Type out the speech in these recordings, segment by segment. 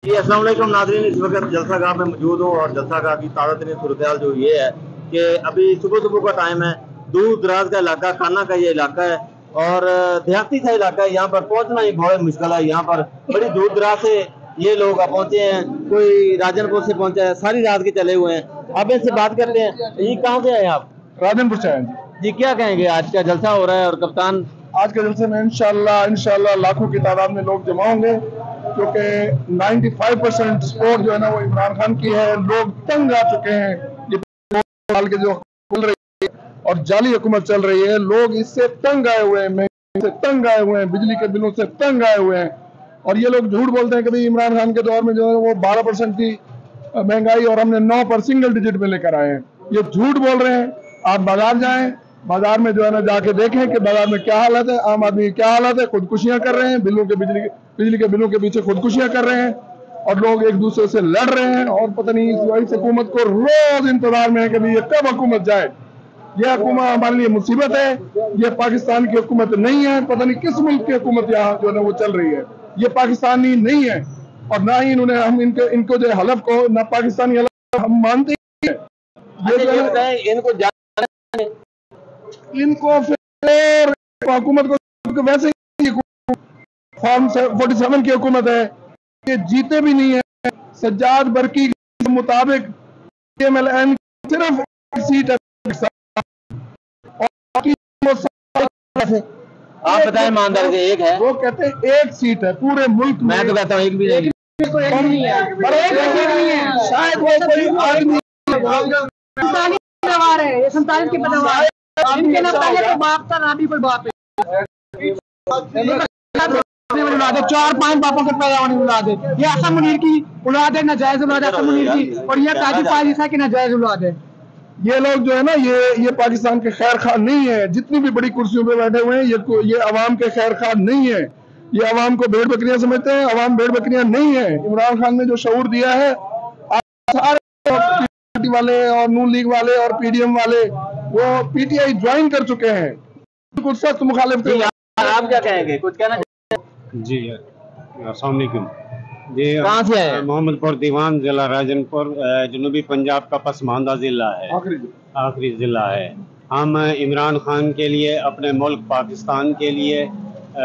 जी अस्सलाम वालेकुम नाज़रीन, इस वक्त जलसा गाह में मौजूद हूँ और जलसा गाह की ताज़ा तरीन सूरत जो ये है कि अभी सुबह सुबह का टाइम है। दूर दराज का इलाका, खाना का ये इलाका है और देहाती सा इलाका है। यहाँ पर पहुँचना ही बहुत मुश्किल है। यहाँ पर बड़ी दूर दराज से ये लोग पहुँचे हैं, कोई राजनपुर से पहुँचा है, सारी रात के चले हुए हैं। अब इनसे बात करते हैं। ये कहाँ से आए आप? राजनपुर से आए जी, क्या कहेंगे? आज का जलसा हो रहा है और कप्तान आज के जलसे में इंशाल्लाह लाखों की तादाद में लोग जमा होंगे, क्योंकि 95% सपोर्ट जो है ना वो इमरान खान की है। लोग तंग आ चुके हैं ये 2 साल के जो चल रही है और जाली हुकूमत चल रही है। लोग इससे तंग आए हुए हैं, महंगाई से तंग आए हुए हैं, बिजली के बिलों से तंग आए हुए हैं। और ये लोग झूठ बोलते हैं कि भाई इमरान खान के दौर में जो है वो 12% की महंगाई और हमने 9 पर सिंगल डिजिट में लेकर आए हैं। ये झूठ बोल रहे हैं। आप बाजार जाएं, बाजार में जो है ना जाके देखें कि बाजार में क्या हालत है, आम आदमी की क्या हालत है। खुदकुशियां कर रहे हैं, बिजली के बिलों के पीछे खुदकुशियां कर रहे हैं और लोग एक दूसरे से लड़ रहे हैं। और पता नहीं इस हुकूमत को रोज इंतजार में है कि ये कब हुकूमत जाए। यह हुकूमत हमारे लिए मुसीबत है। ये पाकिस्तान की हुकूमत नहीं है। पता नहीं किस मुल्क की हुकूमत यहाँ जो है ना वो चल रही है। ये पाकिस्तानी नहीं है और ना ही इन्होंने हम इनको जो हलफ को ना पाकिस्तानी हलफ हम मानते ही इनको फिर हुकूमत को वैसे ही फॉर्म 47 की हुकूमत है। ये जीते भी नहीं है। सज्जाद बरकी के मुताबिक MLN सिर्फ एक सीट है। आप बताएं ईमानदारी से, एक है। वो कहते हैं एक सीट है पूरे मुल्क में। मैं तो कहता हूँ एक भी नहीं। शायद वो कोई आदमी ये 47 की पैदावार है। इनके ना पहले कोई बाप था ना भी कोई बाप है। 4-5 बापों के पैदा होने औलाद है। ये आसा मुनीर की औलाद है, नाजायज औलाद है आसा मुनीर की, और ये काजी फाजिसा की नाजायज औलाद है। ये लोग जो है ना ये पाकिस्तान के खैर खा नहीं है। जितनी भी बड़ी कुर्सियों पे बैठे हुए हैं ये अवाम के खैर खा नहीं है। ये अवाम को भेड़ बकरियां समझते हैं। अवाम भेड़ बकरियां नहीं है। इमरान खान ने जो शऊर दिया है, सारे पार्टी वाले और नून लीग वाले और PDM वाले वो PTI ज्वाइन कर चुके हैं। कुछ सख्त मुखालिफ थे। आप क्या कहेंगे? कुछ कहना जी अस्सलाम वालेकुम जी। कहाँ से आए? मोहम्मदपुर दीवान, जिला राजनपुर, जनूबी पंजाब का पसमानदा जिला है, आखिरी जिला है। हम इमरान खान के लिए, अपने मुल्क पाकिस्तान के लिए,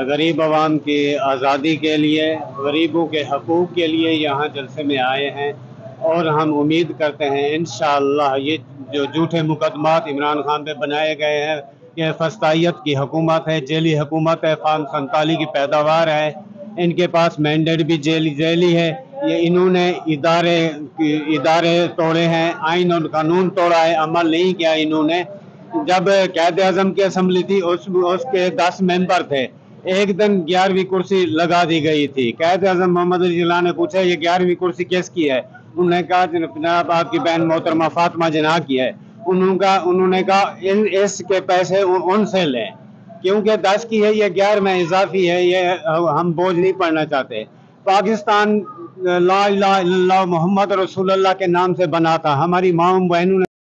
गरीब आवाम की आज़ादी के लिए, गरीबों के हकूक़ के लिए यहाँ जलसे में आए हैं। और हम उम्मीद करते हैं इंशाअल्लाह ये जो झूठे मुकदमात इमरान खान पे बनाए गए हैं, ये फस्तायत की हुकूमत है, जेली हुकूमत है, फान संताली की पैदावार है। इनके पास मैंडेट भी जेली है। ये इन्होंने इदारे तोड़े हैं, आइन और कानून तोड़ा है, अमल नहीं किया इन्होंने। जब क़ायद आज़म की असम्बली थी उसके 10 मेंबर थे। एक दिन 11वीं कुर्सी लगा दी गई थी। क़ायद आज़म मोहम्मद अली जिन्ना ने पूछा ये 11वीं कुर्सी किसकी है? उन्होंने कहा जनाब आपकी बहन मोहतरमा फातिमा जिन्ना की है। उन्होंने कहा इसके पैसे उनसे लें, क्योंकि 10 की है, ये 11 में इजाफी है, ये हम बोझ नहीं पड़ना चाहते। पाकिस्तान ला इलाहा इल्लल्लाह मोहम्मद रसूलुल्लाह के नाम से बना था। हमारी माँ बहनों